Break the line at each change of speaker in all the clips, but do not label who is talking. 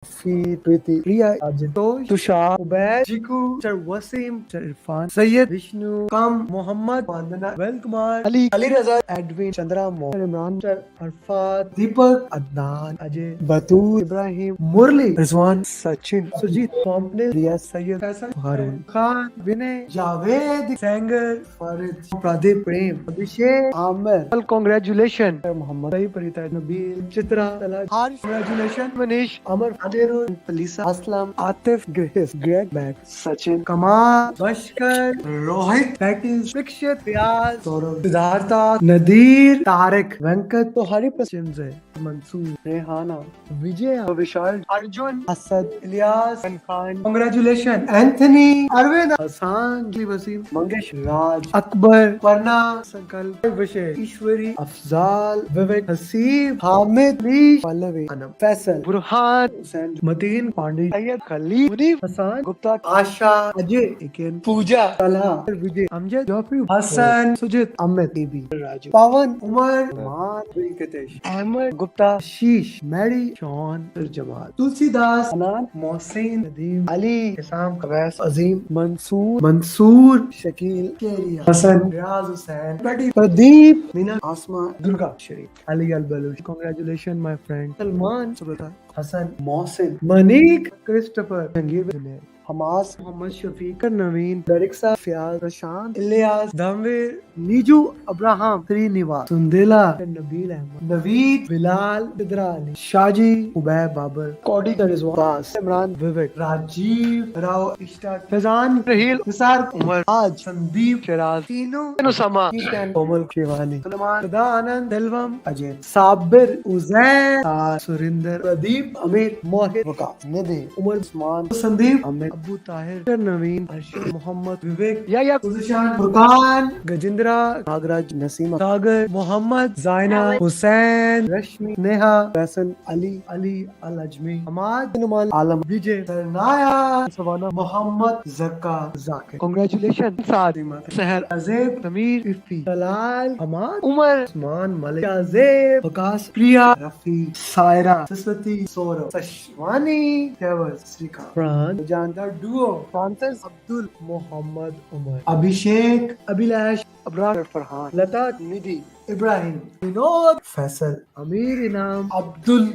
Preeti, Priya, Ajitosh, Tushar, Ubaid, Jiku, Sir Wasim, Sir Irfan, Sayyid, Vishnu, Kam, Muhammad, Vandana, Velkumar, Ali Raza, Edwin, Chandra, Mohan, Imran, Sir Arfat, Deepak, Adnan, Ajay, Batul, Ibrahim, Murli, Rizwan, Sachin, Sujit, Pomple, Riya, Sayyid, Faisal, Harun, Khan, Vinay, Javed, Sanger, Farid, Pradeep, Prem, Abhishek, Amer. Well, congratulations, Muhammad, Sahi, Parita, Nabil, Chitra, Talaj, Harsh, congratulations, Manish, Amar, Adirul, Felisa, Aslam, Atif, Grace, Greg, Matt, Sachin, Kamal, Bashkar, Rohit, Pattis, Prikshit, Vyas, Saurabh, Siddhartha, Nadir, Tarek, Venkat, तो हरी पश्चिम से मंसूर, रेहाना, विजय, विशाल, Arjun, Asad, Ilyas, Khan, congratulation, Anthony, Arvind, Hasan, Wasim, Mangesh, राज, अकबर, परना, संकल्प, विषय, ईश्वरी, अफजाल, विवेक, Haseeb, Hamid, leash, Pallavi, Anam, Faisal, Burhan, Hussain, Mateen, Pandey, Syed, Khalil, Munif, Hasan, Gupta, आशा, अजय, इकेन, पूजा, तलहा, विजय, अमजद, जॉफी, हसन, सुजित, Amit, TB, Raju, पवन, उमर, मान, वेंकटेश, अहमद, गुप्ता, शीश, Maddie, Shawn, Jamal, Tulsidas, अनान, Mohsin, Nadeem, Ali, इसाम, कवैस, Azeem, Mansoor, Shakeel, Kariya, Hasan, Riyaz Hussain, Pradeep, Meena, Asma, Durga, Sharif, Ali Al Baloch, congratulation my friend, Salman, Subrata, Hasan, Mohsin, Manik, Christopher, Jangir, Hamas, Mohammad Shafiq, Naveen, दरिक्सा, Fayaz, Prashant, Ilyas, Dhamveer, Neeju, Abraham, Srinivas, Sundela, Nabeel Ahmed, Naveed, Bilal, Bidra Ali, Shaji, Ubaid, Babar, Kaudi, Rizwan, Imran, Vivek, Rajeev, Rao, Ishtaq, Faizan, Raheel, Nisar, Umar, आज, संदीप, शराज, तीनों, नुसमा, कोमल, शिवानी, सलमान, सदा, आनंद, दिलवम, अजय, साबिर, उजैर, सुरिंदर, प्रदीप, अमीर, मोहित, वकास, निधि, उमर, उस्मान, संदीप, अमित, अबू ताहिर, नवीन, अर्शद, मोहम्मद, विवेक, या सुशान, फुरकान, गजेंद्रा, नागराज, नसीमा, सागर, मोहम्मद, जायना, हुसैन, रश्मि, नेहा, फैसल, अली, अल अजमी, हमाद, नुमान, आलम, विजय, सरनाया, सवाना, मोहम्मद, जक्का, जाकिर, कांग्रेचुलेशन, सादिमा, सहर, अजेब, समीर, इफ्ती, तलाल, हमाद, उमर, उस्मान, मलिक, अजेब, वकास, प्रिया, रफी, सायरा, सरस्वती, सौरभ, सशवानी, फैवज, श्रीकांत, प्राण, जानदार डुओ, फ्रांसिस, अब्दुल, मोहम्मद, उमर, अभिषेक, अभिलाष, अबरार, फरहान, लता, निधि, इब्राहिम, विनोद, फैसल, अमीर, इनाम, अब्दुल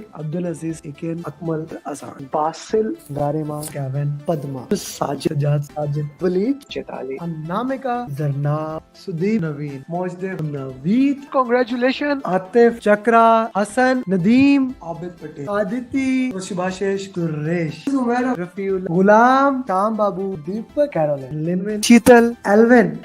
अजीज, इकेन, अकमल, अजान, बासिल, गारिमा, कैवन, पद्मा, साजिद, वलीद, चेताली, अनामिका, जरनाब, सुदीप, नवीन, मोजदेव, नवीद, कांग्रेचुलेशन, आतिफ, चक्रा, हसन, नदीम, आबिद पटेल, आदिति, सुभाषेश, सुरेश, उमर, रफीउल, गुलाम, शाम बाबू, दीपक, कैरोलिन, लिनविन, शीतल, एल्विन,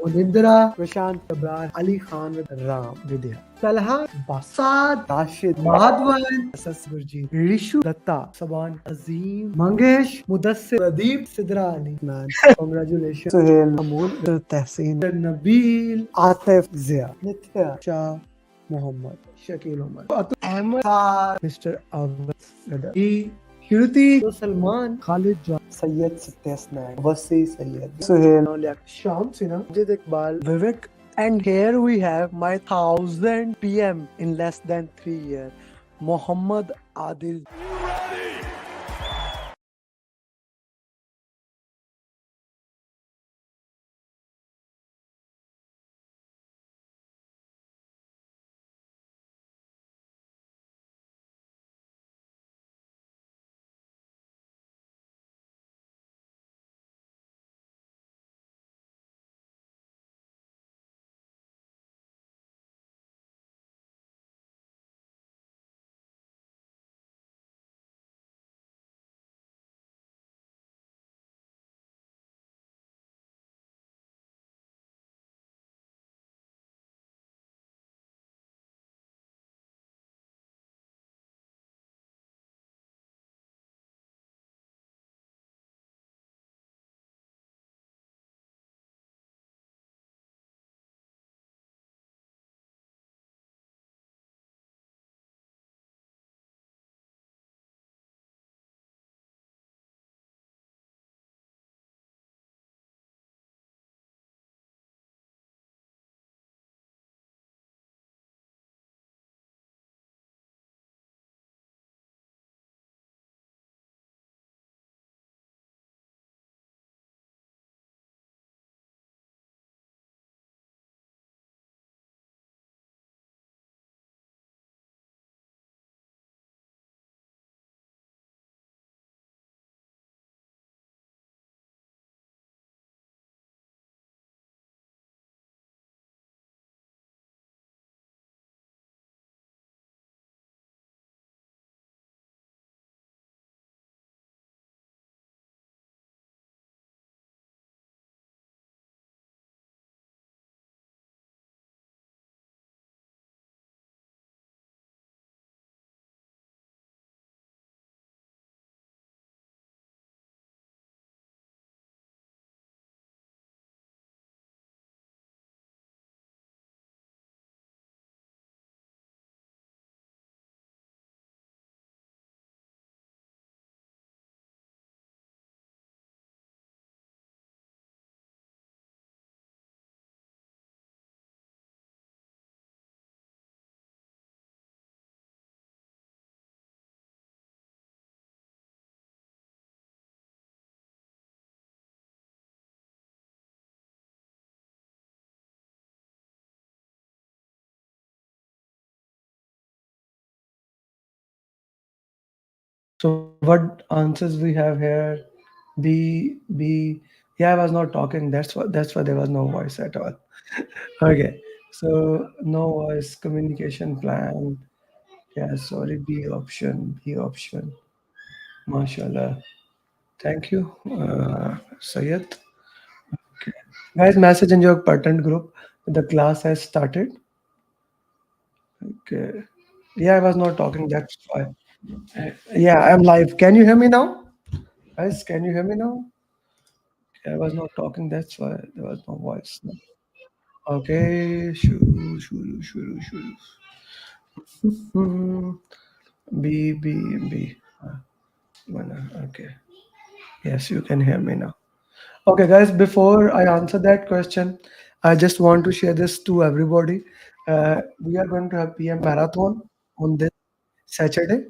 उनिंद्रा, प्रशांत, अब्रार, अली खान, राम, विद्या, तलहा, बासाद, राशिद, माधवन, गुरजीत, रिशु, दत्ता, सबान, अजीम, मंगेश, मुदस्सिर, प्रदीप, सिद्रा अली, कांग्रेचुलेशन, सुहेल, अमूल, तहसीन, नबील, आतिफ, जिया, नित्या, शाह, मोहम्मद, शकील उमर, अहमद, मिस्टर अवध, श्रुति, सलमान, खालिद, सैयद, सत्यस्नान, वसी, सैयद, सुहेल, शाम सिन्हा, अजित इकबाल, विवेक. And here we have my 1000 PM in less than 3 years, Muhammad Adil. So what answers we have here? B, B. Yeah, I was not talking. That's why there was no voice at all. Okay. So no voice communication plan. Yeah, sorry. B option. B option. Mashallah. Thank you, Sayed. Okay. Guys, message in your pattern group. The class has started. Okay. Yeah, I was not talking. That's why. Yeah, I'm live. Can you hear me now? Guys, can you hear me now? I was not talking. That's why there was no voice. Okay. Shuru, shuru, shuru, shuru. Hmm. B, B, B. Okay. Yes, you can hear me now. Okay, guys, before I answer that question, I just want to share this to everybody. We are going to have PM Marathon on this Saturday.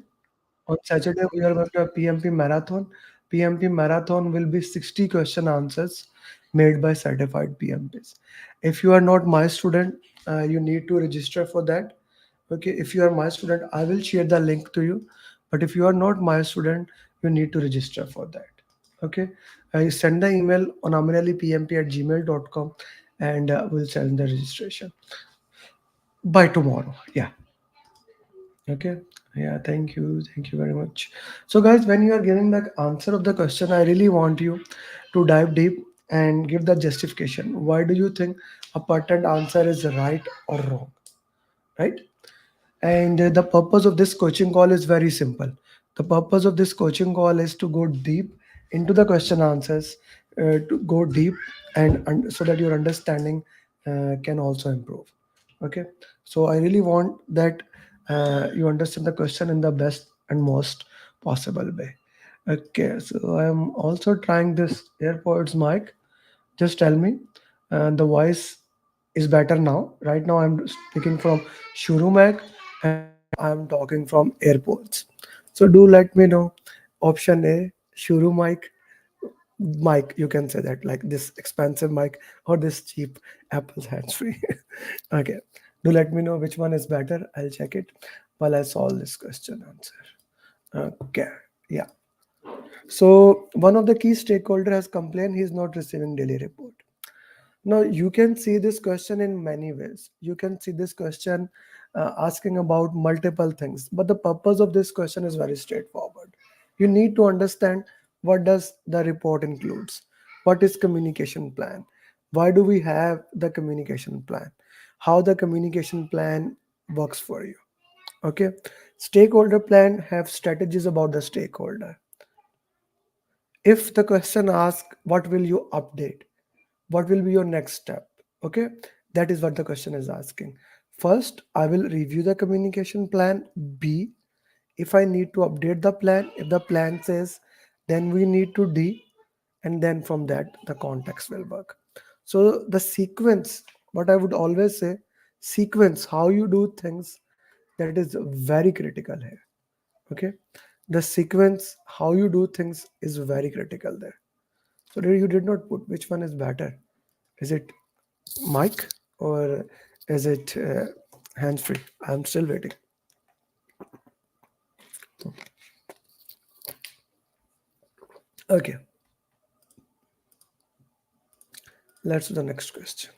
On Saturday, we are going to have PMP Marathon. PMP Marathon will be 60 question answers made by certified PMPs. If you are not my student, you need to register for that. Okay, if you are my student, I will share the link to you. But if you are not my student, you need to register for that. Okay, I send the email on ameralipmp@gmail.com and we'll send the registration by tomorrow. Yeah. Okay. Yeah, thank you. Thank you very much. So, guys, when you are giving the answer of the question, I really want you to dive deep and give the justification. Why do you think a patterned answer is right or wrong? Right? And the purpose of this coaching call is very simple. The purpose of this coaching call is to go deep into the question answers, to go deep and so that your understanding can also improve. Okay. So I really want that you understand the question in the best and most possible way. Okay. So I am also trying this AirPods mic. Just tell me the voice is better now. Right now, I'm speaking from Shurumac and I'm talking from AirPods. So do let me know. Option A, Shuru mic, you can say that, like this expensive mic or this cheap Apple's hands free. Okay. Do let me know which one is better. I'll check it while I solve this question answer. Okay. Yeah. So one of the key stakeholder has complained he's not receiving daily report. Now, you can see this question in many ways. You can see this question asking about multiple things, but the purpose of this question is very straightforward. You need to understand what does the report includes, what is communication plan, why do we have the communication plan, how the communication plan works for you. Okay, stakeholder plan have strategies about the stakeholder. If the question asks, what will you update? What will be your next step? Okay, that is what the question is asking. First, I will review the communication plan. B, if I need to update the plan, if the plan says, then we need to D, and then from that, the context will work. So, the sequence, what I would always say, sequence, how you do things, that is very critical here. Okay, the sequence, how you do things is very critical there. So you did not put which one is better. Is it mic or is it hands free? I'm still waiting. Okay, let's do the next question.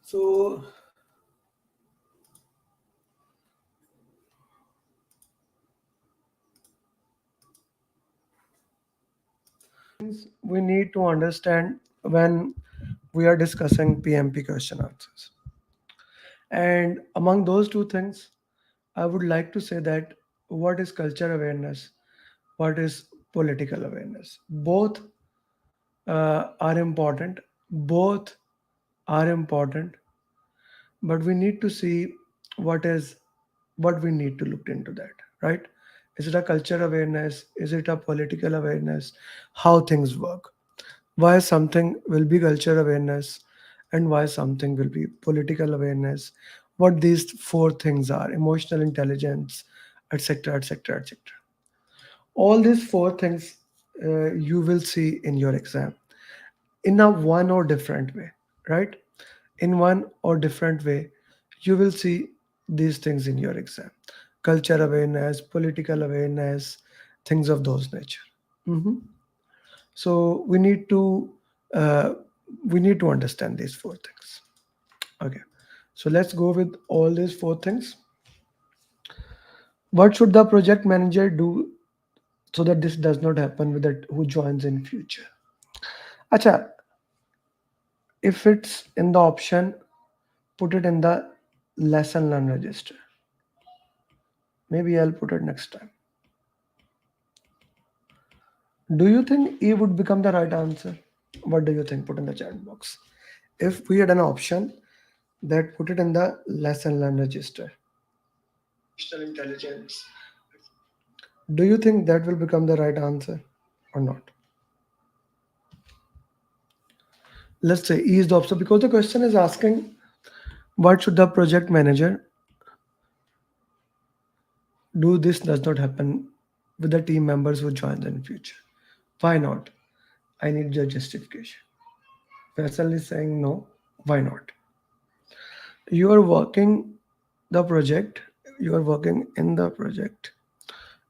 So we need to understand when we are discussing PMP question answers. And among those two things, I would like to say that what is culture awareness, what is political awareness. Both are important. Both are important, but we need to see what is what we need to look into that, right? Is it a culture awareness? Is it a political awareness? How things work? Why something will be culture awareness and why something will be political awareness? What these four things are: emotional intelligence, etc., etc., etc. All these four things you will see in your exam in a one or different way, right? In one or different way, you will see these things in your exam: culture awareness, political awareness, things of those nature. Mhm. So uh, we need to understand these four things. Okay, so let's go with all these four things. What should the project manager do so that this does not happen with that who joins in future? Acha, if it's in the option, put it in the lesson learn register. Maybe I'll put it next time. Do you think E would become the right answer? What do you think? Put in the chat box. If we had an option that put it in the lesson learn register, emotional intelligence, do you think that will become the right answer or not? Let's say E is the option because the question is asking what should the project manager do this does not happen with the team members who join in future. Why not? I need your justification. Faisal is saying no. Why not? You are working the project, you are working in the project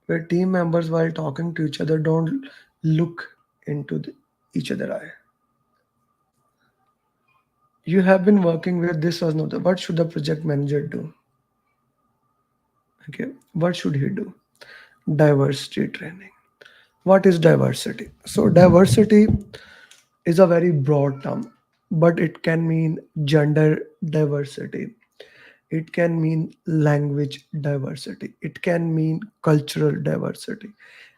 where team members while talking to each other don't look into each other eye. You have been working where this was not. What should the project manager do? Okay, what should he do? Diversity training. What is diversity? So diversity is a very broad term, but it can mean gender diversity. It can mean language diversity. It can mean cultural diversity.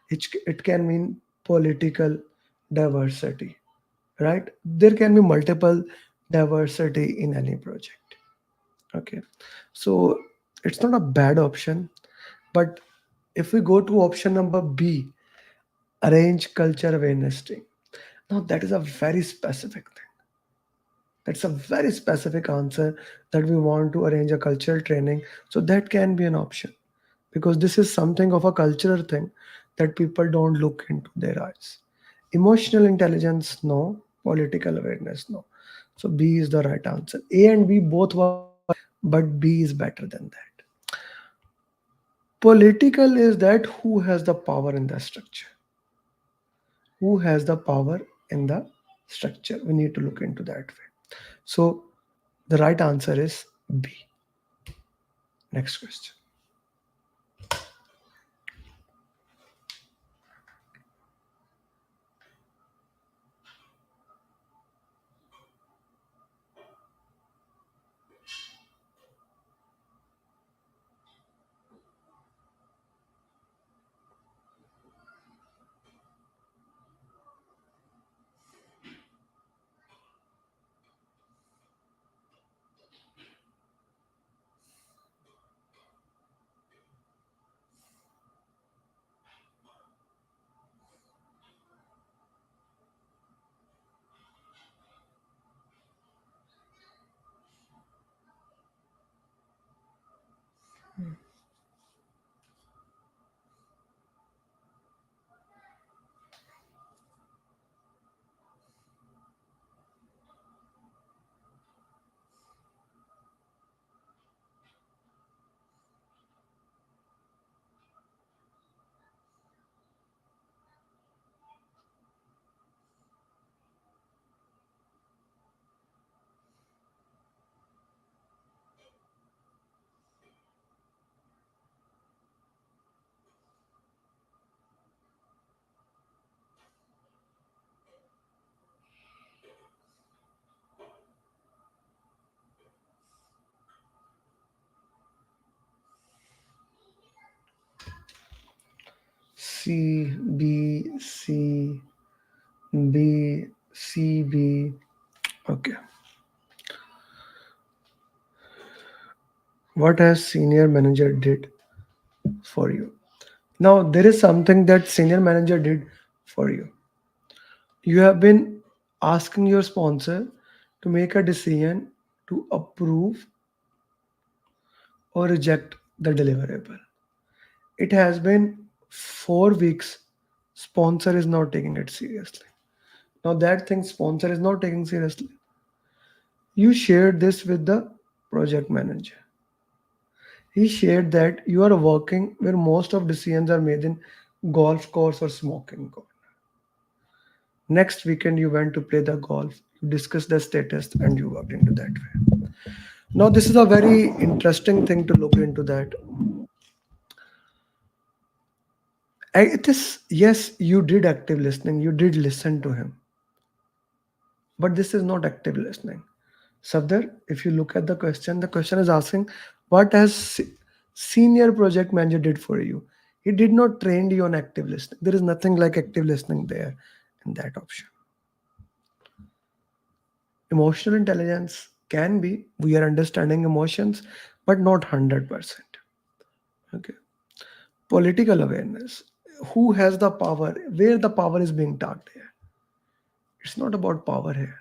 It can mean political diversity, right? There can be multiple diversity in any project. Okay. So it's not a bad option, but if we go to option number B, arrange culture awareness team. Now that is a very specific thing. That's a very specific answer that we want to arrange a cultural training. So that can be an option because this is something of a cultural thing that people don't look into their eyes. Emotional intelligence, no. Political awareness, no. So B is the right answer. A and B both were, but B is better than that. Political is that who has the power in the structure. Who has the power in the structure? We need to look into that way. So the right answer is B. Next question. C, B, C, B, C, B. Okay. What has senior manager did for you? Now there is something that senior manager did for you. You have been asking your sponsor to make a decision to approve or reject the deliverable. It has been 4 weeks. Sponsor is not taking it seriously. Now that thing sponsor is not taking seriously. You shared this with the project manager. He shared that you are working where most of decisions are made in golf course or smoking corner. Next weekend you went to play the golf, you discussed the status and you worked into that way. Now this is a very interesting thing to look into that. It is, yes, you did active listening, you did listen to him, but this is not active listening. Safdar, if you look at the question is asking, what has senior project manager did for you? He did not train you on active listening. There is nothing like active listening there in that option. Emotional intelligence can be, we are understanding emotions, but not 100%. Okay. Political awareness. Who has the power? Where the power is being talked here? It's not about power here.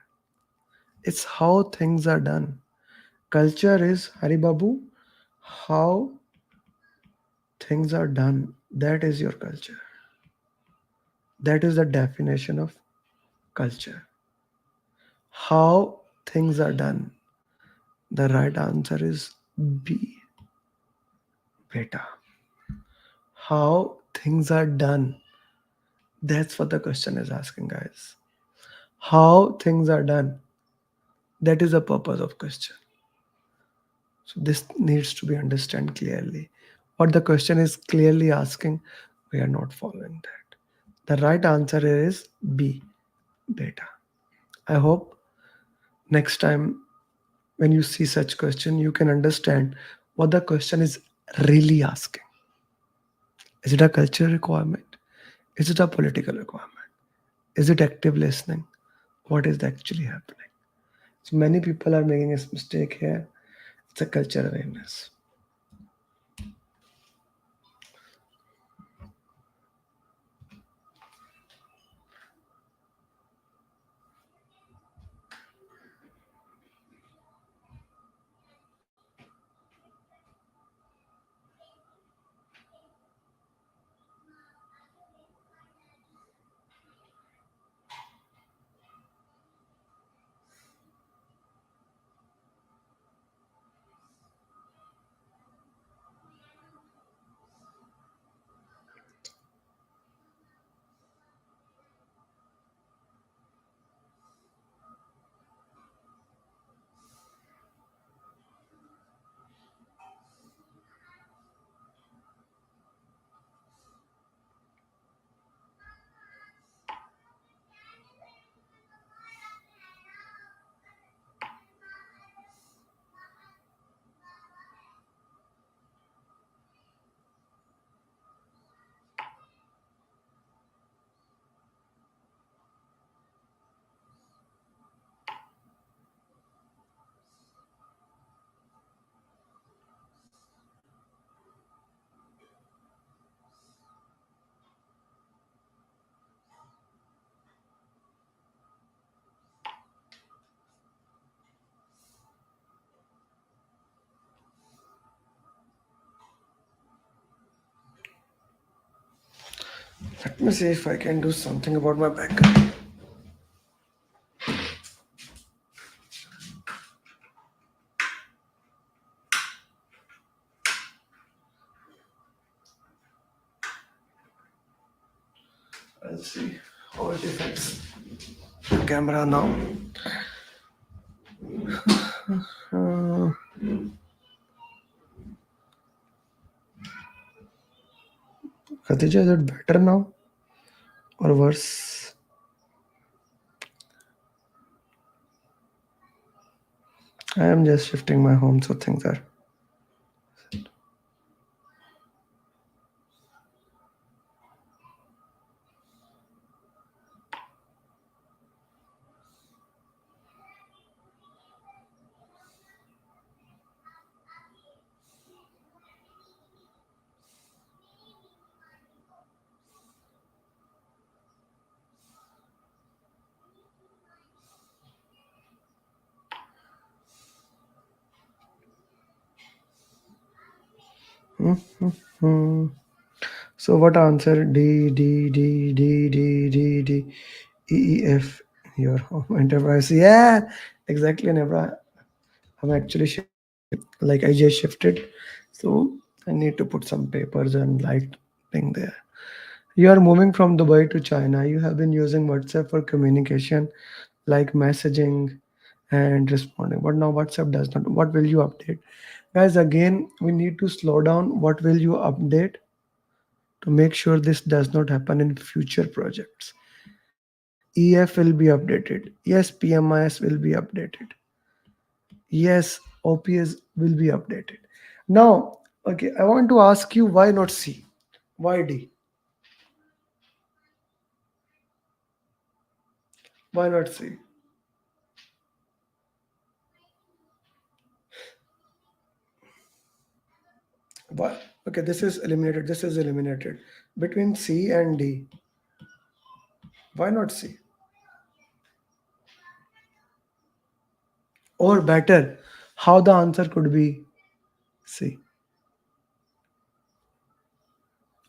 It's how things are done. Culture is, Haribabu, how things are done. That is your culture. That is the definition of culture. How things are done. The right answer is B. Beta. How things are done. That's what the question is asking, guys. How things are done. That is the purpose of question. So this needs to be understood clearly. What the question is clearly asking, we are not following that. The right answer is B, beta. I hope next time when you see such question, you can understand what the question is really asking. Is it a cultural requirement? Is it a political requirement? Is it active listening? What is actually happening? So many people are making a mistake here. It's a culture awareness. Let me see if I can do something about my background. I'll see how it affects the camera now. Uh, Khadija, is it better now or worse? I am just shifting my home, so things are. Hmm. So what answer? D D D D D D D E E F. Your home enterprise. Yeah, exactly, Nebra. I'm actually shifting. Like I just shifted, so I need to put some papers and lighting there. You are moving from Dubai to China. You have been using WhatsApp for communication, like messaging and responding. But now WhatsApp does not. What will you update? Guys, again, we need to slow down. What will you update to make sure this does not happen in future projects? EF will be updated. Yes, PMIS will be updated. Yes, OPS will be updated. Now, okay, I want to ask you why not C? Why D? Why not C? Why? Okay, this is eliminated. This is eliminated. Between C and D, why not C? Or better, how the answer could be C?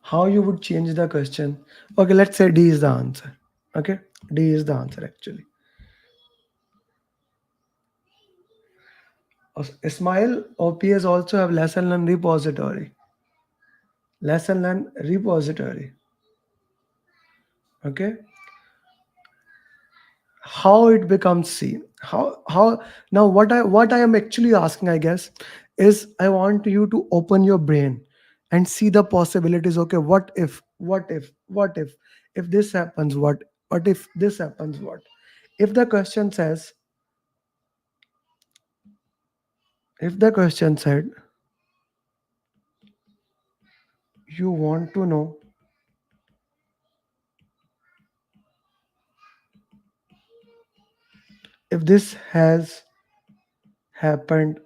How you would change the question? Okay, let's say D is the answer. Okay, D is the answer actually. Ismail, OPS also have lesson learn repository. Lesson learn repository. Okay, how it becomes C? How now? What I am actually asking, I guess, is I want you to open your brain and see the possibilities. Okay, what if? What if? What if this happens? What if this happens? What if the question says? If the question said you want to know if this has happened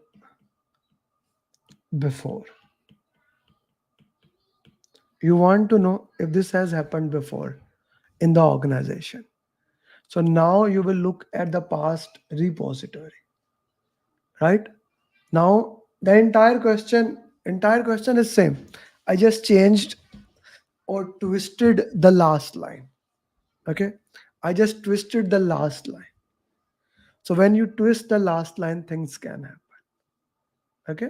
before. You want to know if this has happened before in the organization. So now you will look at the past repository, right? Now the entire question is same. I just changed or twisted the last line. Okay? I just twisted the last line. So when you twist the last line, things can happen. Okay?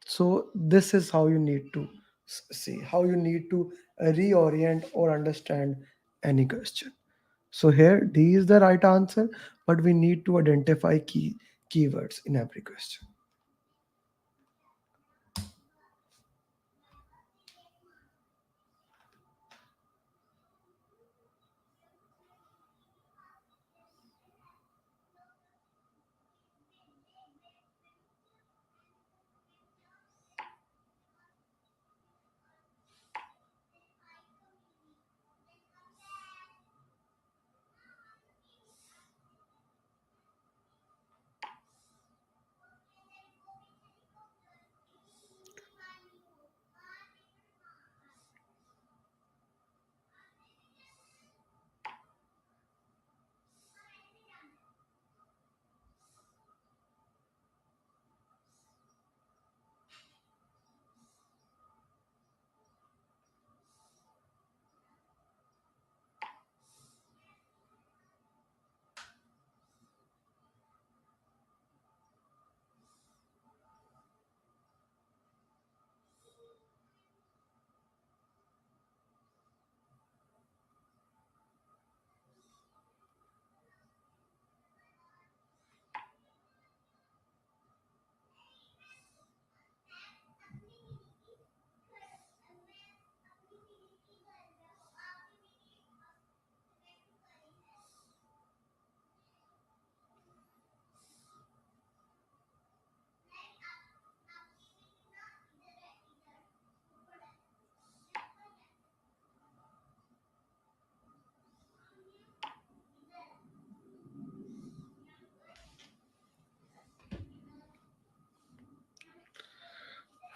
So this is how you need to see, how you need to reorient or understand any question. So here D is the right answer, but we need to identify keywords in every question.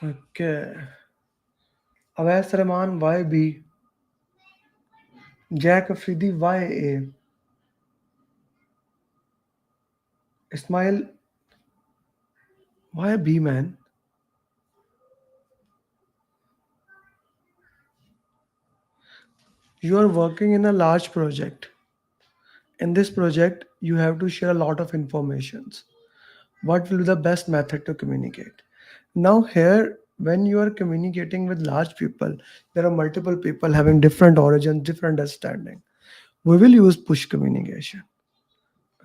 Okay. Awais Rahman YB, Jack Afridi YA, Ismail YB man. You are working in a large project. In this project, you have to share a lot of informations. What will be the best method to communicate? Now, here, when you are communicating with large people, there are multiple people having different origins, different understanding. We will use push communication.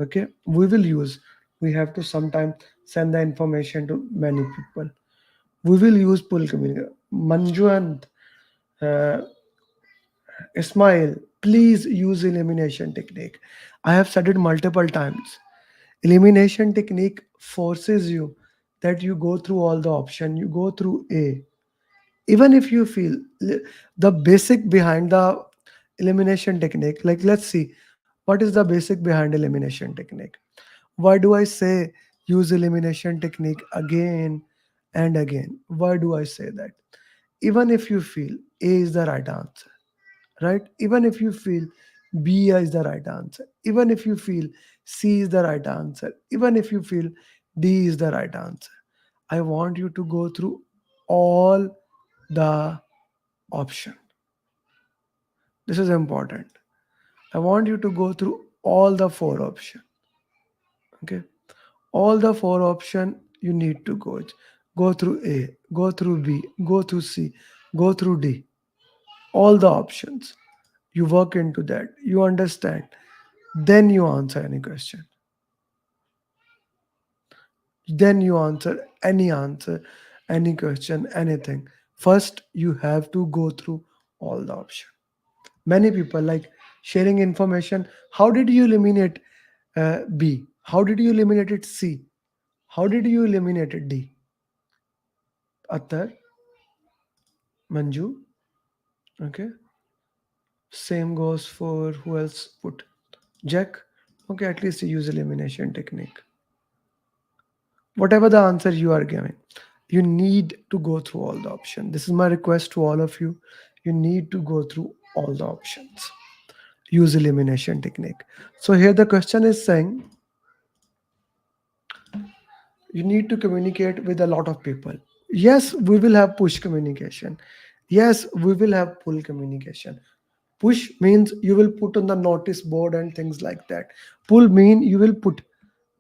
Okay, we have to sometimes send the information to many people. We will use pull communication. Manju and uh, Ismail, please use elimination technique. I have said it multiple times. Elimination technique forces you that you go through all the option, you go through A. Even if you feel the basic behind the elimination technique, like let's see, what is the basic behind elimination technique? Why do I say use elimination technique again and again? Why do I say that? Even if you feel A is the right answer, right? Even if you feel B is the right answer, even if you feel C is the right answer, even if you feel D is the right answer, I want you to go through all the option. This is important. I want you to go through all the four option. Okay, all the four option you need to go through A, go through B, go through C, go through D. All the options. You work into that. You understand. Then you answer any question. Then you answer any question, anything. First, you have to go through all the option. Many people like sharing information. How did you eliminate B? How did you eliminate it C? How did you eliminate it D? Attar, Manju. Okay. Same goes for who else put Jack. Okay, at least you use elimination technique. Whatever the answer you are giving, you need to go through all the options. This is my request to all of you. You need to go through all the options. Use elimination technique. So here the question is saying you need to communicate with a lot of people. Yes, we will have push communication. Yes, we will have pull communication. Push means you will put on the notice board and things like that. Pull mean you will put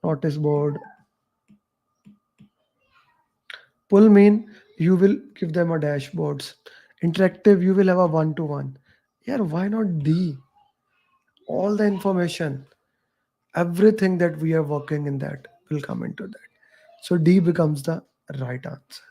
notice board. Pull mean you will give them a dashboards. Interactive, you will have a one-to-one. Yeah, why not D? All the information, everything that we are working in that will come into that. So D becomes the right answer.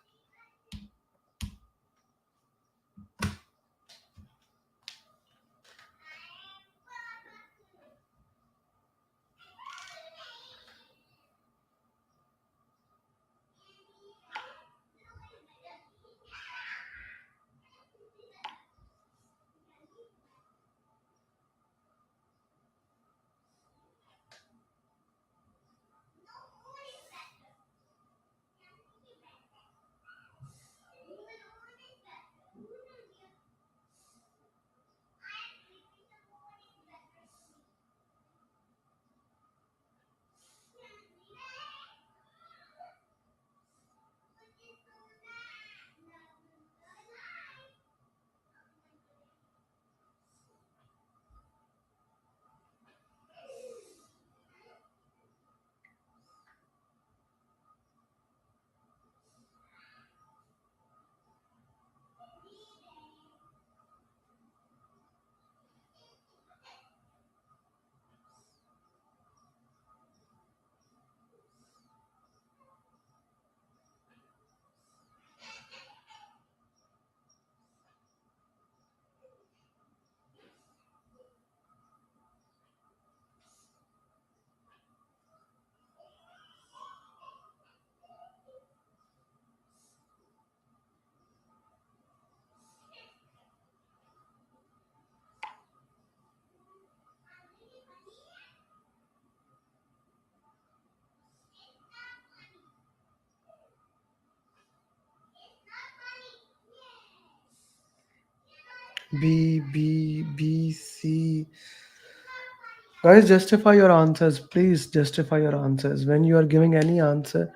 B, C. Guys, justify your answers. Please justify your answers. When you are giving any answer,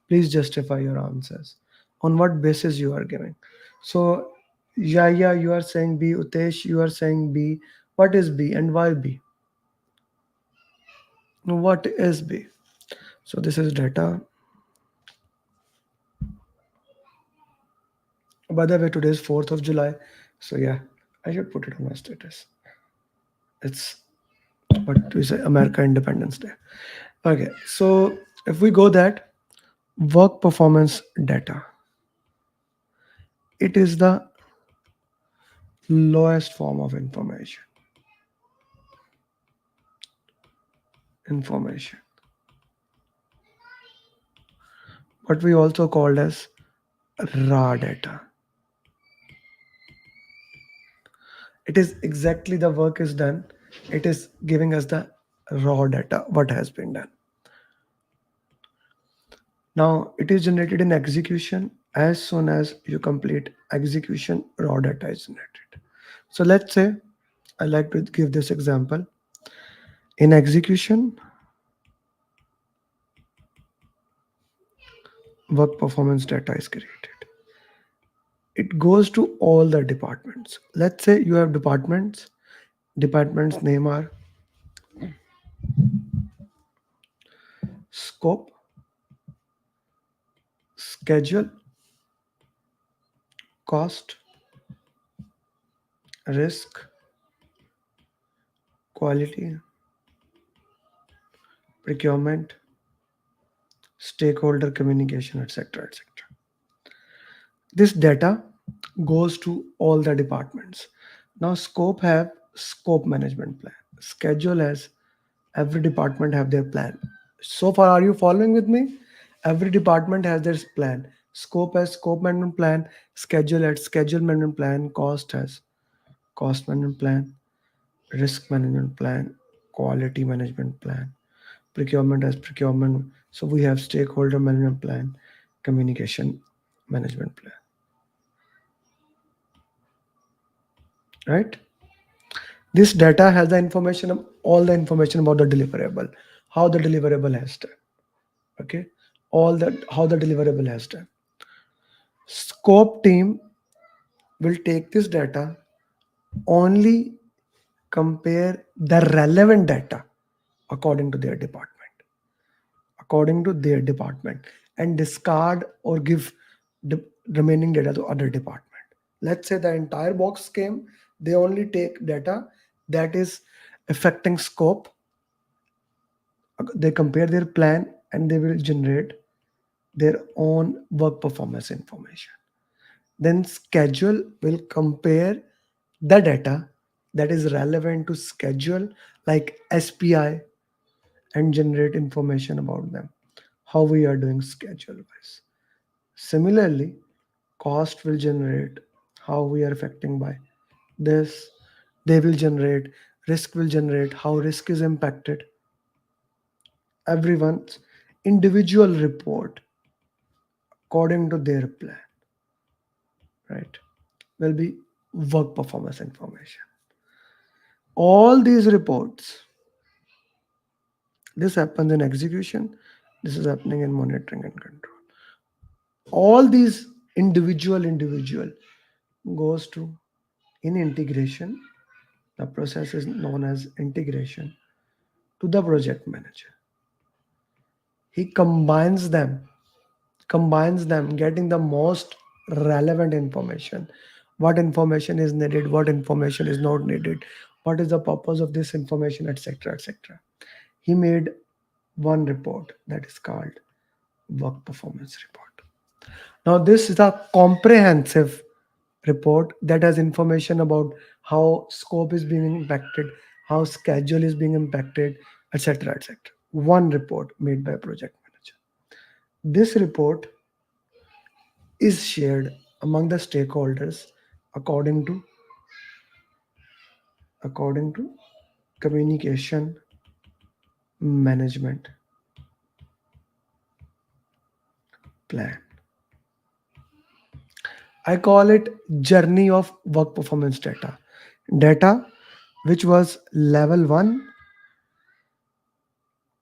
please justify your answers. On what basis you are giving. So Yeah, you are saying B. Utesh, you are saying B. What is B and why B? What is B? So this is data. By the way, today is 4th of July. So yeah, I should put it on my status. It's what we say, America Independence Day. Okay, so if we go that work performance data, it is the lowest form of information. Information. What we also called as raw data. It is exactly the work is done. It is giving us the raw data, what has been done. Now it is generated in execution. As soon as you complete execution, raw data is generated. So let's say I like to give this example. In execution, work performance data is created. It goes to all the departments. Let's say you have departments. Departments name are scope, schedule, cost, risk, quality, procurement, stakeholder communication, etc. etc. This data goes to all the departments. Now scope have scope management plan. Schedule has every department have their plan. So far, are you following with me? Every department has their plan. Scope has scope management plan. Schedule has schedule management plan. Cost has cost management plan. Risk management plan. Quality management plan. Procurement has procurement. So we have stakeholder management plan. Communication management plan. Right? This data has the information, all the information about the deliverable, how the deliverable has done. Okay, all that how the deliverable has done. Scope team will take this data, only compare the relevant data according to their department, and discard or give the remaining data to other department. Let's say the entire box came, they only take data that is affecting scope. They compare their plan and they will generate their own work performance information. Then schedule will compare the data that is relevant to schedule, like SPI, and generate information about them, how we are doing schedule wise. Similarly, cost will generate how we are affecting by this. They will generate, risk will generate how risk is impacted. Everyone's individual report according to their plan, right, will be work performance information. All these reports, this happens in execution, this is happening in monitoring and control. All these individual goes to in integration. The process is known as integration to the project manager. He combines them, getting the most relevant information. What information is needed, what information is not needed, what is the purpose of this information, etc. etc. He made one report that is called work performance report. Now, this is a comprehensive report that has information about how scope is being impacted, how schedule is being impacted, etc. etc. One report made by project manager. This report is shared among the stakeholders according to communication management plan. I call it journey of work performance data. Data which was level 1,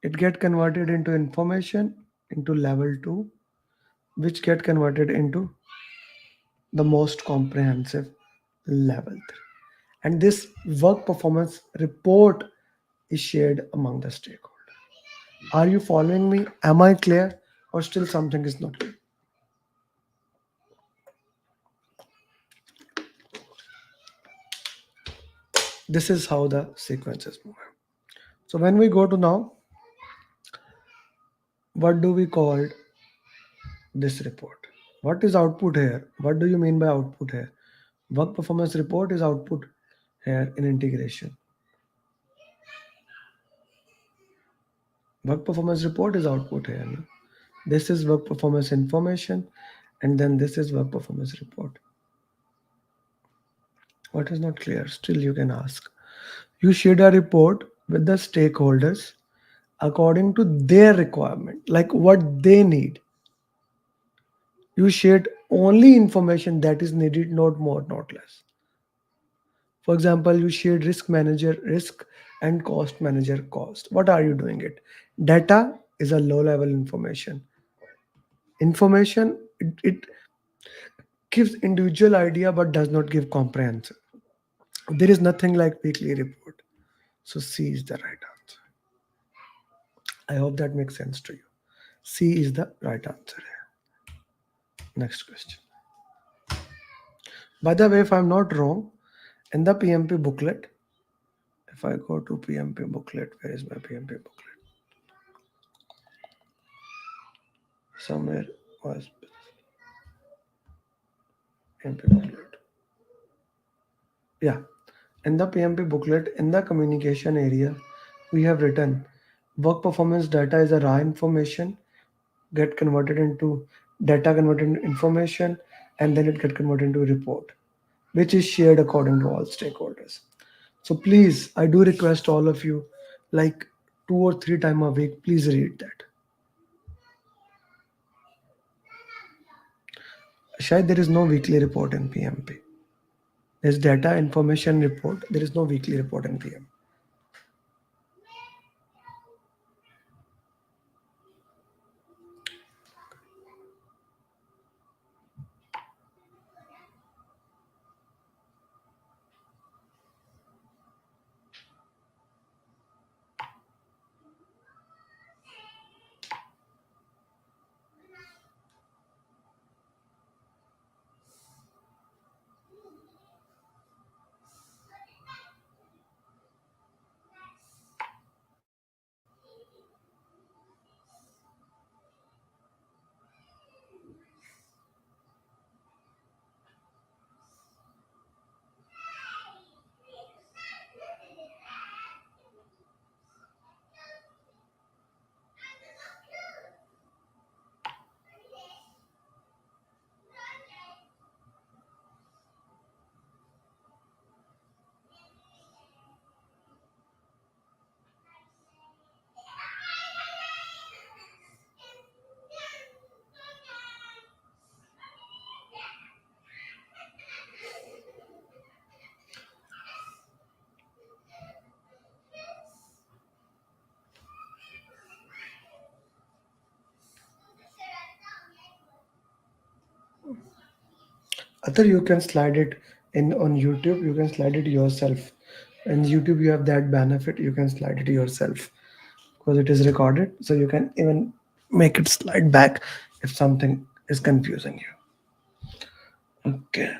it get converted into information into level 2, which get converted into the most comprehensive level 3. And this work performance report is shared among the stakeholders. Are you following me? Am I clear? Or still something is not clear? This is how the sequence is moving. So when we go to now, what do we call this report? What is output here? What do you mean by output here? Work performance report is output here in integration. Work performance report is output here. No? This is work performance information, and then this is work performance report. What is not clear? Still, you can ask. You shared a report with the stakeholders according to their requirement, like what they need. You shared only information that is needed, not more, not less. For example, you shared risk manager risk and cost manager cost. What are you doing it? Data is a low level information. Information, it gives individual idea but does not give comprehensive. There is nothing like weekly report. So C is the right answer. I hope that makes sense to you. C is the right answer here. Next question. By the way, if I'm not wrong, in the PMP booklet, if I go to PMP booklet, where is my PMP booklet? Somewhere was PMP booklet. Yeah, in the PMP booklet, in the communication area, we have written work performance data is a raw information, get converted into data converted into information, and then it get converted into a report, which is shared according to all stakeholders. So please, I do request all of you, like 2 or 3 times a week, please read that. Shayad there is no weekly report in PMP. There's data information report. There is no weekly report in PM. Other you can slide it in on YouTube. You can slide it yourself. In YouTube, you have that benefit. You can slide it yourself because it is recorded. So you can even make it slide back if something is confusing you. Okay.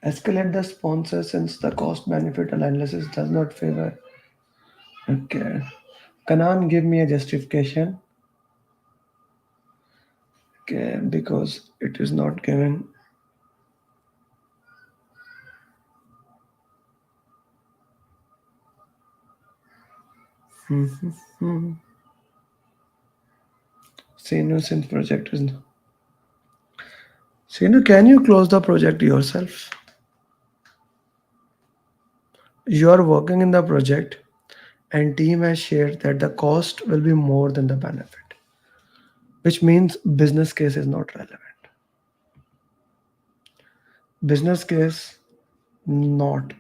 Escalate the sponsor since the cost benefit analysis does not favor. Okay. Kanan, give me a justification. Okay, because it is not given. Senu, since project is. Senu, can you close the project yourself? You are working in the project and team has shared that the cost will be more than the benefit, which means business case is not relevant. Business case not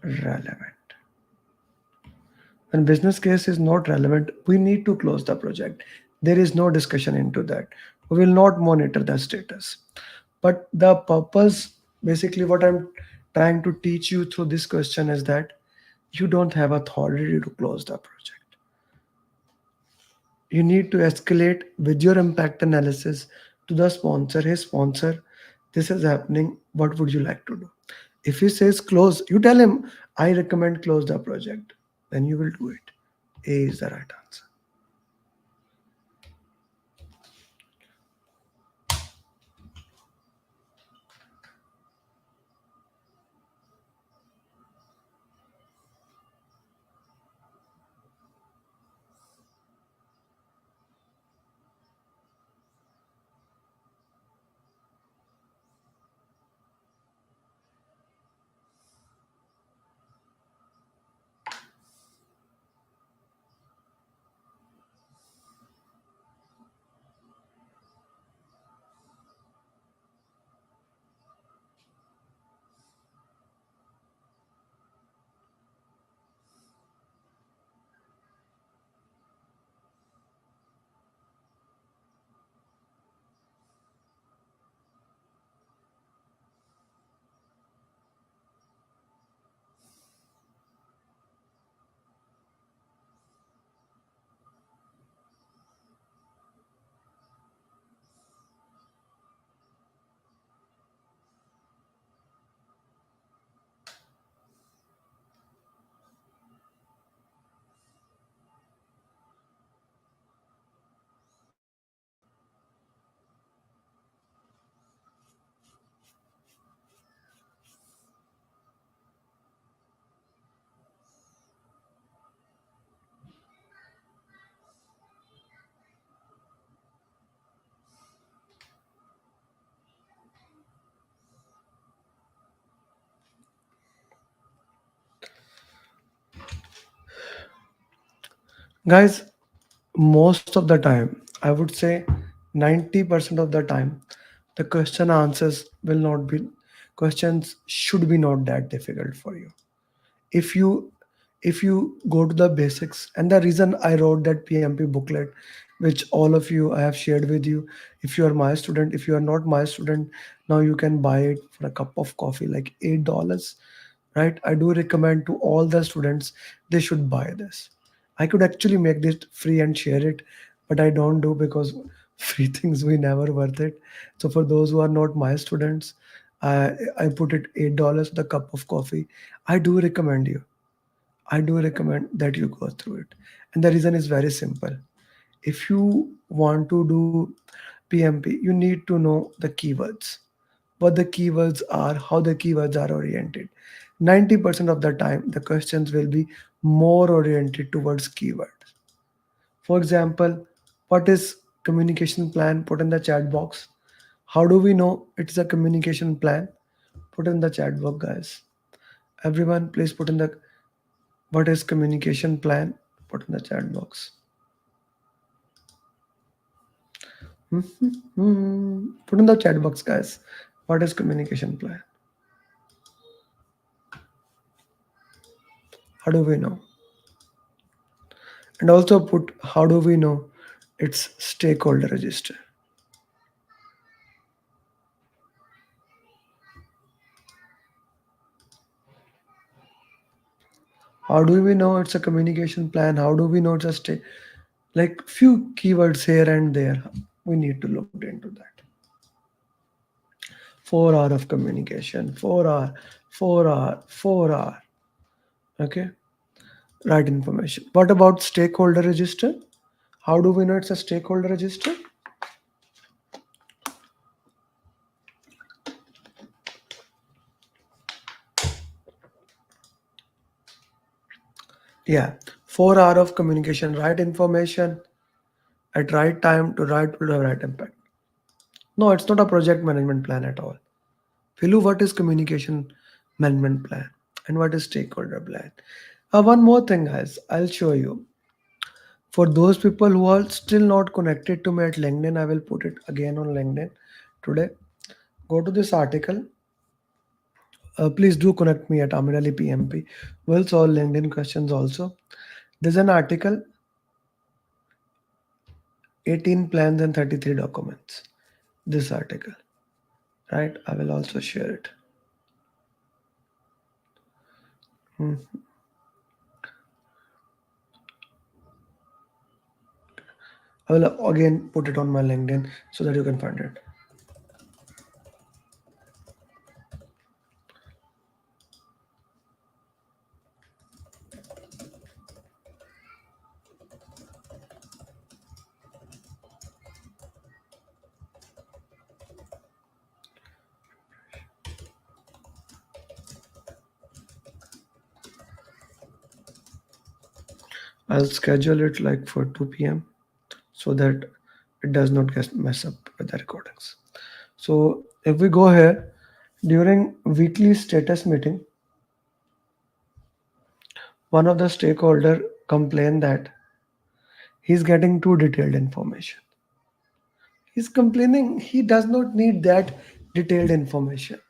relevant. When business case is not relevant, we need to close the project. There is no discussion into that. We will not monitor the status. But the purpose, basically, what I'm trying to teach you through this question is that you don't have authority to close the project. You need to escalate with your impact analysis to the sponsor. Hey, sponsor, this is happening. What would you like to do? If he says close, you tell him, I recommend close the project. Then you will do it. A is the right answer. Guys, most of the time, I would say 90% of the time, the question answers will not be, questions should be not that difficult for you. If you if you go to the basics, and the reason I wrote that PMP booklet, which all of you I have shared with you, if you are my student, if you are not my student, now you can buy it for a cup of coffee like $8, right? I do recommend to all the students they should buy this. I could actually make this free and share it, but I don't do because free things we never worth it. So for those who are not my students, I put it $8 the cup of coffee. I do recommend you. I do recommend that you go through it. And the reason is very simple. If you want to do PMP, you need to know the keywords, what the keywords are, how the keywords are oriented. 90% of the time, the questions will be more oriented towards keywords. For example, what is communication plan? Put in the chat box. How do we know it is a communication plan? Put in the chat box, guys. Everyone, please put in the what is communication plan? Put in the chat box. Put in the chat box, guys. What is communication plan? How do we know? And also put how do we know it's stakeholder register? How do we know it's a communication plan? How do we know it's a like few keywords here and there? We need to look into that. 4 hour of communication, 4 hour, 4 hour, 4 hour. Okay, right information. What about stakeholder register? How do we know it's a stakeholder register? Yeah, 4 hour of communication, right information at right time to right to the right impact. No, it's not a project management plan at all. Philu, what is communication management plan and what is stakeholder plan? One more thing, guys, I'll show you. For those people who are still not connected to me at LinkedIn, I will put it again on LinkedIn today. Go to this article. Please do connect me at Amer Ali PMP. We'll solve LinkedIn questions also. There's an article 18 plans and 33 documents. This article. right? I will also share it. Hmm. I will again put it on my LinkedIn so that you can find it. I'll schedule it like for 2 p.m. so that it does not get mess up with the recordings. So if we go here during weekly status meeting, one of the stakeholder complained that he's getting too detailed information. He's complaining he does not need that detailed information.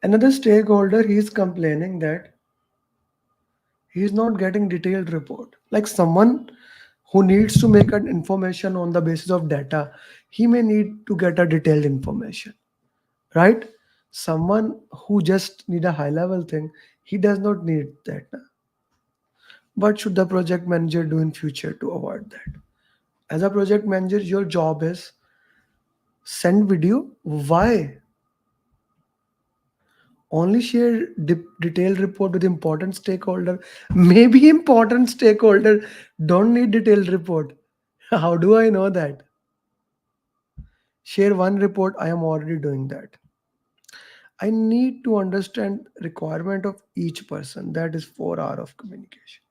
Another stakeholder he's complaining that he's not getting detailed report. Like someone who needs to make an information on the basis of data, he may need to get a detailed information, right? Someone who just need a high level thing, he does not need that. What should the project manager do in future to avoid that? As a project manager, your job is send video. Why? Only share detailed report with important stakeholder. Maybe important stakeholder don't need detailed report. How do I know that? Share one report. I am already doing that. I need to understand requirement of each person. That is 4 hours of communication.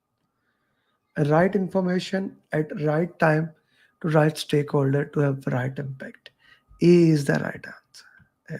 Right information at right time to right stakeholder to have right impact. A is the right answer. Yeah.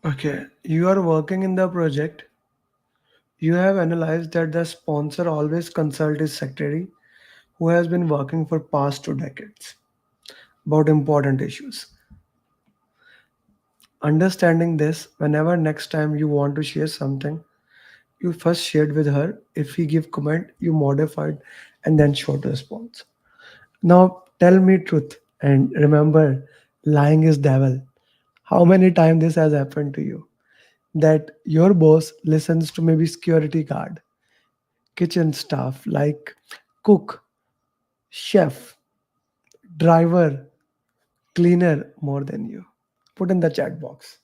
Okay, you are working in the project. You have analyzed that the sponsor always consult his secretary who has been working for past 2 decades about important issues. Understanding this, whenever next time you want to share something, you first shared with her. If he give comment, you modified and then showed response. Now tell me truth and remember, lying is devil. How many times this has happened to you? That your boss listens to maybe security guard, kitchen staff like cook, chef, driver, cleaner more than you. Put in the chat box.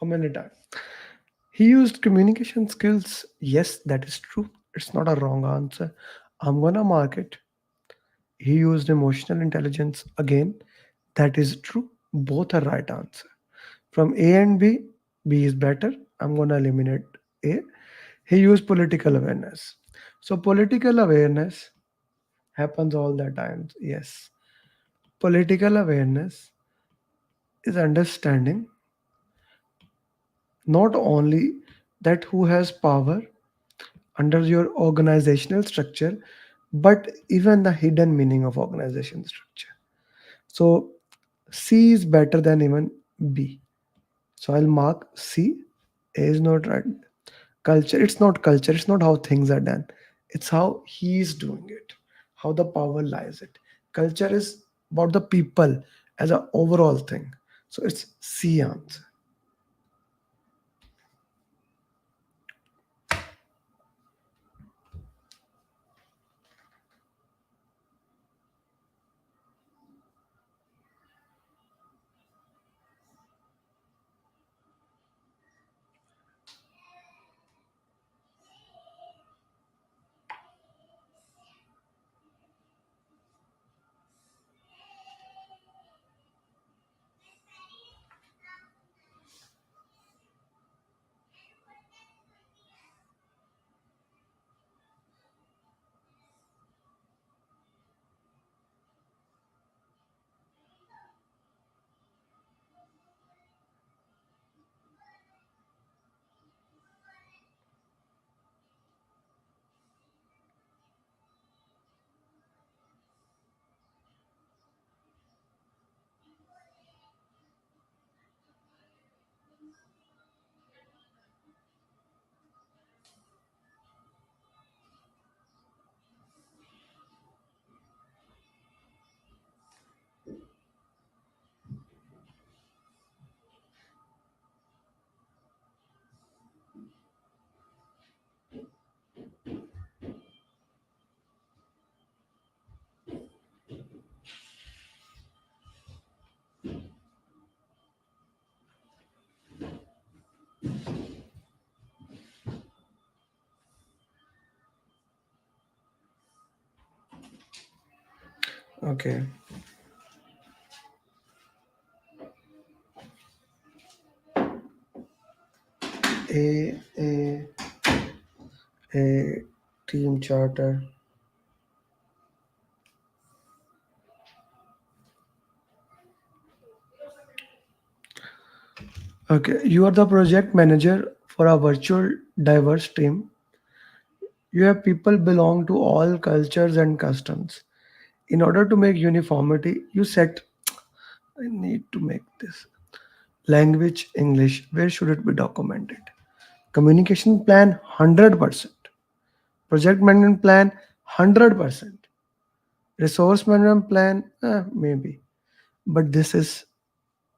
How many times? He used communication skills. Yes, that is true. It's not a wrong answer. I'm gonna mark it. He used emotional intelligence. Again, that is true. Both are right answer. From A and B, B is better. I'm gonna eliminate A. He used political awareness. So political awareness happens all the times. Yes. Political awareness is understanding not only that who has power under your organizational structure, but even the hidden meaning of organization structure. So C is better than even B. So I'll mark C. A is not right. Culture. It's not culture. It's not how things are done. It's how he's doing it. How the power lies it. Culture is about the people as an overall thing. So it's C answer. Okay. A a team charter. Okay, you are the project manager for a virtual diverse team. You have people belong to all cultures and customs. In order to make uniformity, you set I need to make this language English. Where should it be documented? Communication plan 100%. Project management plan 100%. Resource management plan maybe. But this is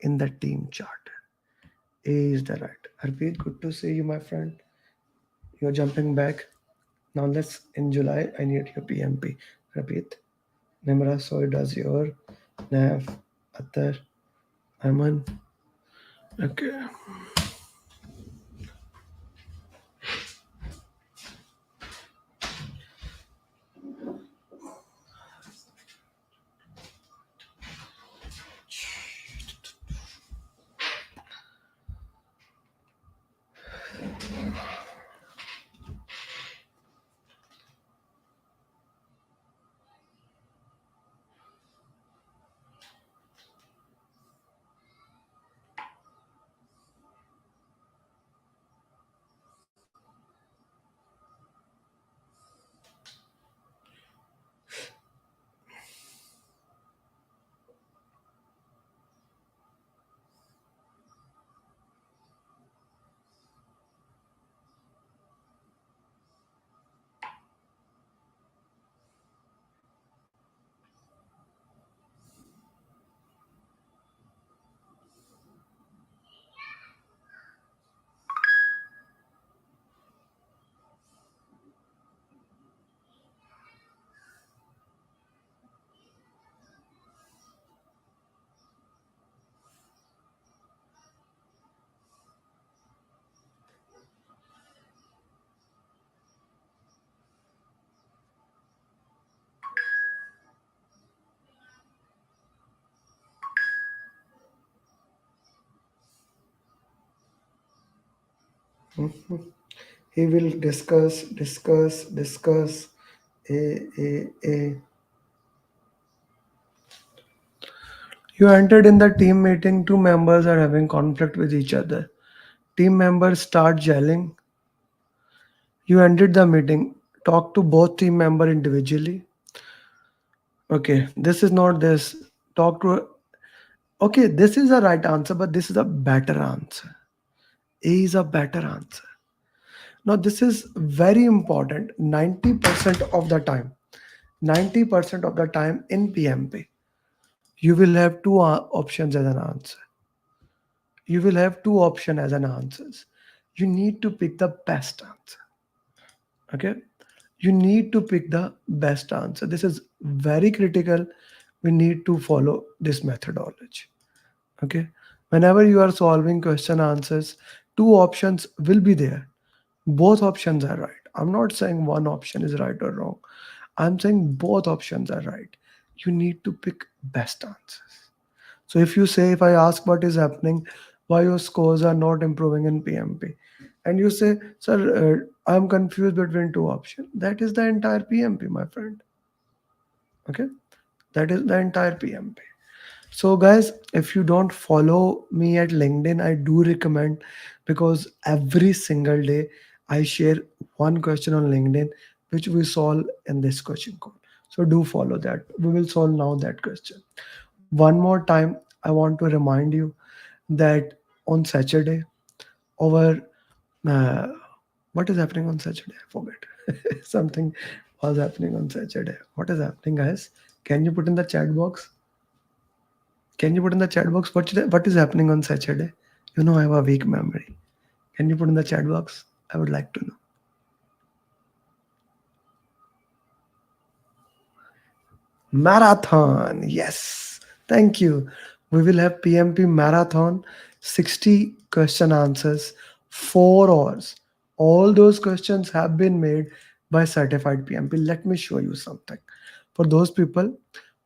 in the team chart. A is the right. Harpreet, good to see you, my friend. You're jumping back. Now let's in July. I need your PMP. Harpreet. Nimra, so does your Nav, Atar, Aman. Okay. He will discuss. A. You entered in the team meeting, two members are having conflict with each other. Team members start yelling. You ended the meeting. Talk to both team member individually. Okay, this is not this. Talk to. Okay, this is a right answer, but this is a better answer. A is a better answer. Now, this is very important. 90% of the time, 90% of the time in PMP, you will have two options as an answer. You will have two options as an answers. You need to pick the best answer. Okay, you need to pick the best answer. This is very critical. We need to follow this methodology. Okay, whenever you are solving question answers, two options will be there. Both options are right. I'm not saying one option is right or wrong. I'm saying both options are right. You need to pick best answers. So if you say, if I ask what is happening, why your scores are not improving in PMP, and you say, sir, I'm confused between two options, that is the entire PMP, my friend. Okay, that is the entire PMP. So, guys, if you don't follow me at LinkedIn, I do recommend, because every single day I share one question on LinkedIn which we solve in this coaching call. So, do follow that. We will solve now that question. One more time, I want to remind you that on Saturday, our uh, what is happening on Saturday? I forget. Something was happening on Saturday. What is happening, guys? Can you put in the chat box? Can you put in the chat box what is happening on Saturday? You know I have a weak memory. Can you put in the chat box? I would like to know. Marathon. Yes. Thank you. We will have PMP Marathon, 60 question answers, 4 hours. All those questions have been made by certified PMP. Let me show you something. For those people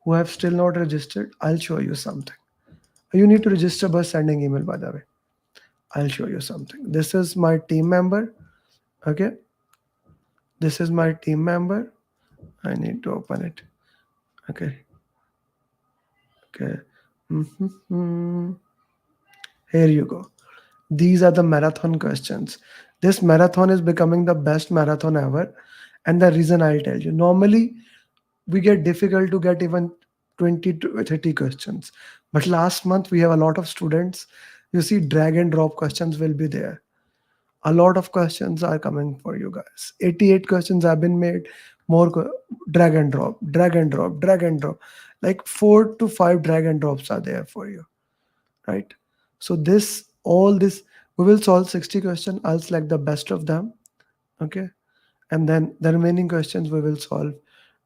who have still not registered, I'll show you something. You need to register by sending email, by the way. I'll show you something. This is my team member. Okay. This is my team member. I need to open it. Okay. Okay. Mhm. Here you go. These are the marathon questions. This marathon is becoming the best marathon ever. And the reason I'll tell you. Normally, we get difficult to get even 20 to 30 questions. But last month, we have a lot of students. You see, drag and drop questions will be there. A lot of questions are coming for you guys. 88 questions have been made. More drag and drop, drag and drop, drag and drop. Like 4 to 5 drag and drops are there for you, right? So all this, we will solve 60 questions. I'll select the best of them, okay? And then the remaining questions we will solve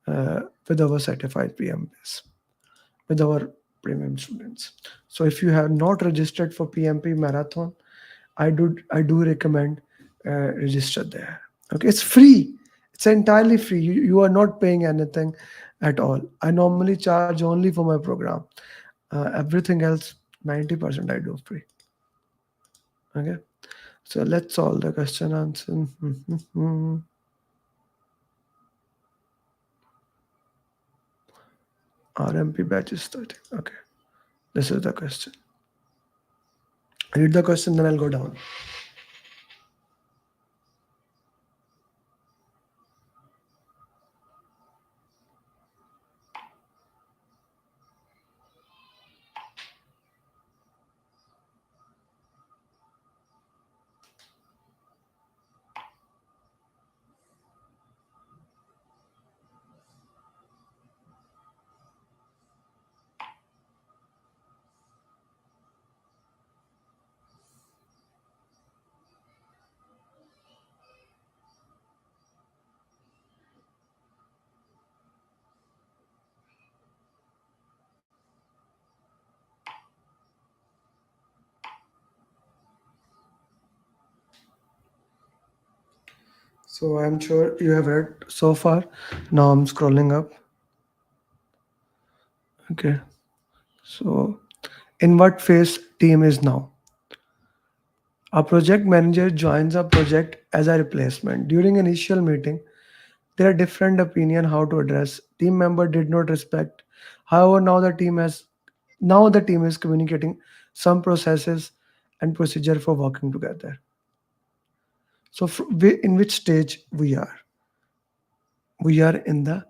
with our certified PMPs, with our premium students. So if you have not registered for PMP Marathon, I do recommend register there. Okay, it's free. It's entirely free. You are not paying anything at all. I normally charge only for my program. Everything else, 90% I do free. Okay, so let's solve the question answer. RMP batch is 30. Okay, this is the question. Read the question, then I'll go down. So I'm sure you have read so far. Now I'm scrolling up. Okay. So in what phase team is now? A project manager joins a project as a replacement. During initial meeting, there are different opinion how to address. Team member did not respect. However, now the team is communicating some processes and procedure for working together. So, in which stage we are? We are in the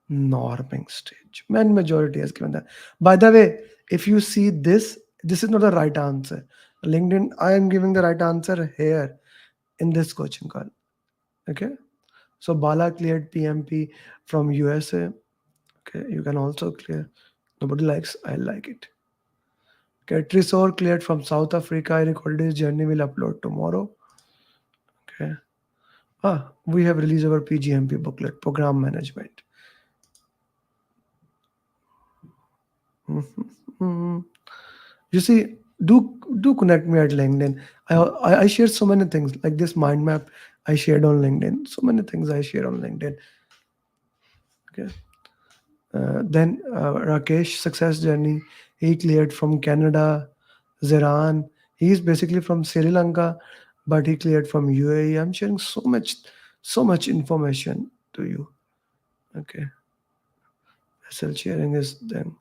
norming stage. Man, majority has given that. By the way, if you see this, this is not the right answer. LinkedIn, I am giving the right answer here in this coaching call. Okay. So Bala cleared PMP from USA. Okay, you can also clear. Nobody likes, I like it. Okay, Trisor cleared from South Africa. I recorded his journey, will upload tomorrow. Okay. We have released our PGMP booklet, program management. Mhm. You see, do connect me at LinkedIn. I share so many things like this mind map I shared on LinkedIn. So many things I share on LinkedIn. Okay. Then Rakesh success journey. He cleared from Canada, Ziran. He's basically from Sri Lanka, but he cleared from UAE. I'm sharing so much information to you. Okay, SL sharing is then.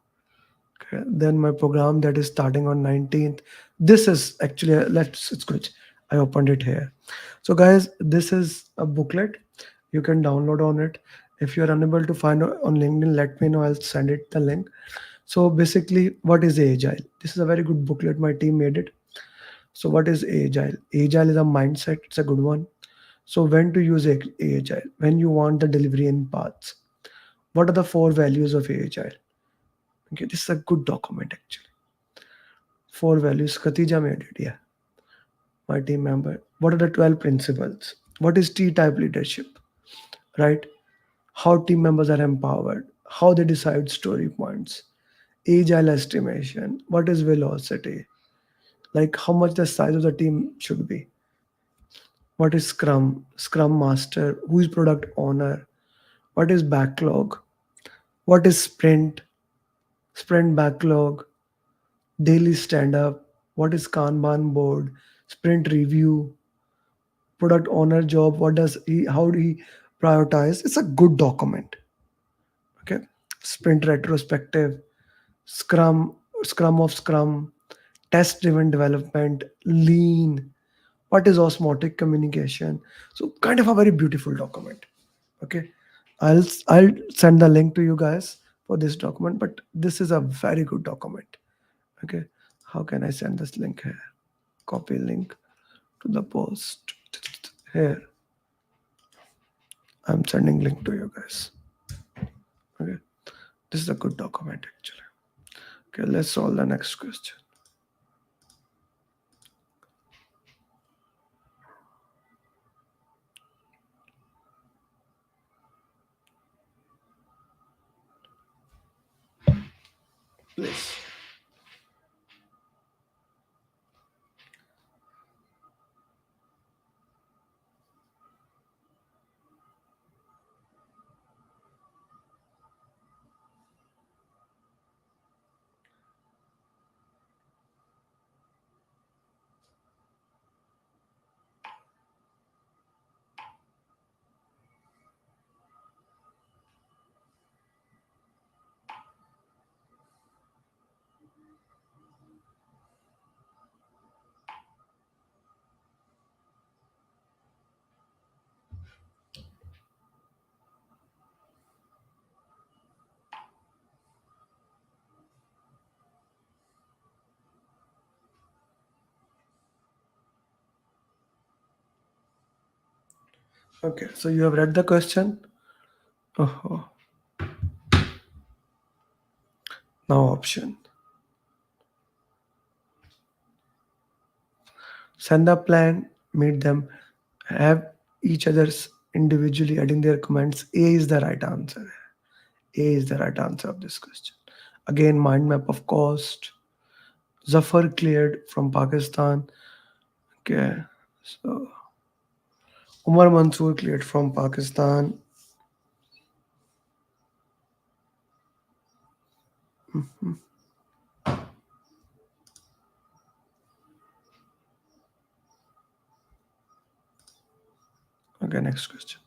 Okay. Then my program that is starting on 19th. This is actually it's good. I opened it here. So guys, this is a booklet. You can download on it. If you're unable to find it on LinkedIn, let me know. I'll send it the link. So basically, what is Agile? This is a very good booklet. My team made it. So what is Agile? Agile is a mindset. It's a good one. So when to use Agile? When you want the delivery in parts. What are the four values of Agile? Okay, this is a good document actually. Four values. Khatija made it. Yeah, my team member. What are the 12 principles? What is T-type leadership? Right? How team members are empowered. How they decide story points. Agile estimation. What is velocity? Like how much the size of the team should be. What is Scrum Master? Who is product owner? What is backlog? What is sprint backlog, daily stand up? What is Kanban board? Sprint review, product owner job. What does he? How do he prioritize? It's a good document. Okay, sprint retrospective, Scrum, Scrum, test driven development, lean. What is osmotic communication? So kind of a very beautiful document. Okay, I'll send the link to you guys for this document, but this is a very good document. Okay, how can I send this link here? Copy link to the post here. I'm sending link to you guys. Okay, this is a good document actually. Okay, let's solve the next question. Please. Okay, so you have read the question. Oh, now option. Send the plan, meet them, have each other's individually adding their comments. A is the right answer. A is the right answer of this question. Again, mind map of cost. Zafar cleared from Pakistan. Okay, so Umar Mansoor cleared from Pakistan. Okay, next question.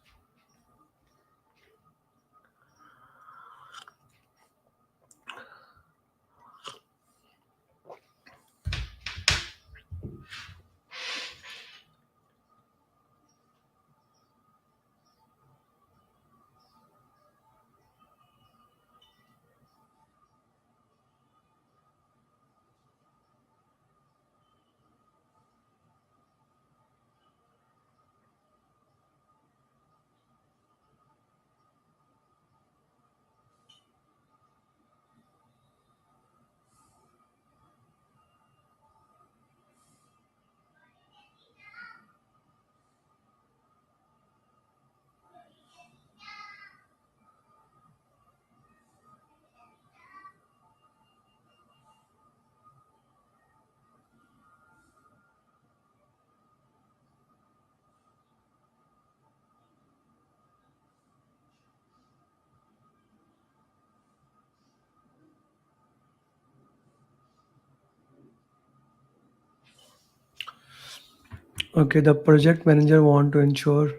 Okay, the project manager want to ensure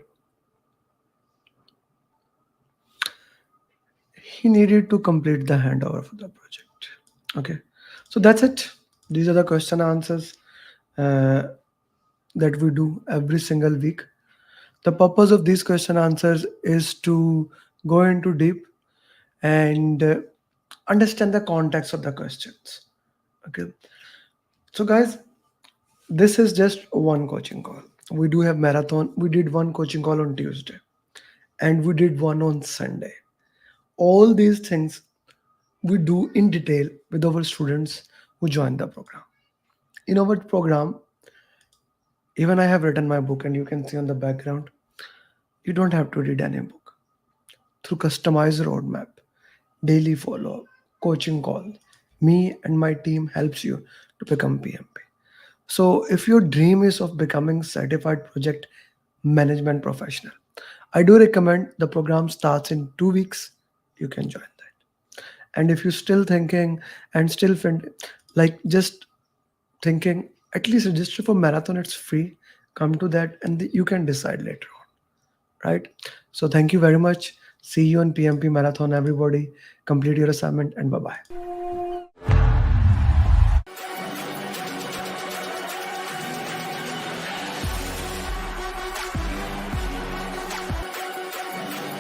he needed to complete the handover for the project. Okay, so that's it. These are the question answers uh, that we do every single week. The purpose of these question answers is to go into deep and understand the context of the questions. Okay, so guys, this is just one coaching call. We do have marathon. We did one coaching call on Tuesday, and we did one on Sunday. All these things we do in detail with our students who join the program. In our program, even I have written my book, and you can see on the background, you don't have to read any book. Through customized roadmap, daily follow-up, coaching call, me and my team helps you to become PMP. So if your dream is of becoming certified project management professional, I do recommend the program starts in 2 weeks. You can join that. And if you're still thinking and still like just thinking, at least register for marathon, it's free. Come to that and you can decide later on, right? So thank you very much. See you on PMP Marathon, everybody. Complete your assignment and bye-bye.